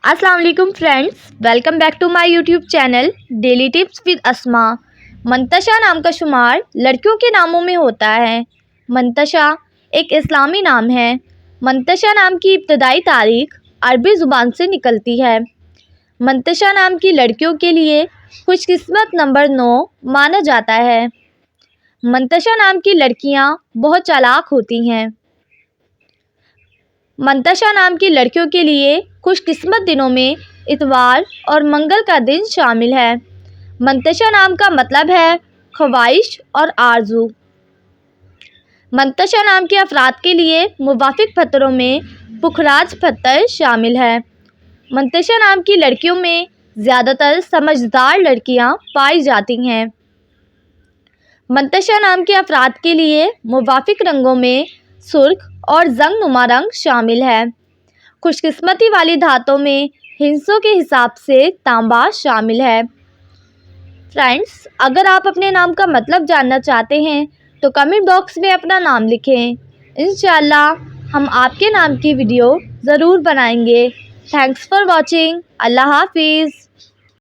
अस्सलाम वालेकुम friends, welcome back to my YouTube channel daily tips with Asma. Mantasha नाम का शुमार लड़कियों के नामों में होता है। मंतशा एक इस्लामी नाम है। मंतशा नाम की इब्तदाई तारीख अरबी ज़ुबान से निकलती है। मंतशा नाम की लड़कियों के लिए खुशकिस्मत नंबर 9 माना जाता है। मंतशा नाम की लड़कियां बहुत चालाक होती हैं। मंतशा नाम की लड़कियों के लिए खुशकिस्मत दिनों में इतवार और मंगल का दिन शामिल है। मंतशा नाम का मतलब है ख्वाहिश और आरजू। मंतशा नाम के अफराद के लिए मुवाफिक पत्थरों में पुखराज पत्थर शामिल है। मंतशा नाम की लड़कियों में ज़्यादातर समझदार लड़कियां पाई जाती हैं। मंतशा नाम के अफराद के लिए मुवाफिक रंगों में सुर्ख और जंगनुमा रंग शामिल है। खुशकिस्मती वाली धातों में हिस्सों के हिसाब से तांबा शामिल है। फ्रेंड्स, अगर आप अपने नाम का मतलब जानना चाहते हैं तो कमेंट बॉक्स में अपना नाम लिखें। इंशाअल्लाह हम आपके नाम की वीडियो ज़रूर बनाएंगे। Thanks for watching. अल्लाह हाफिज़।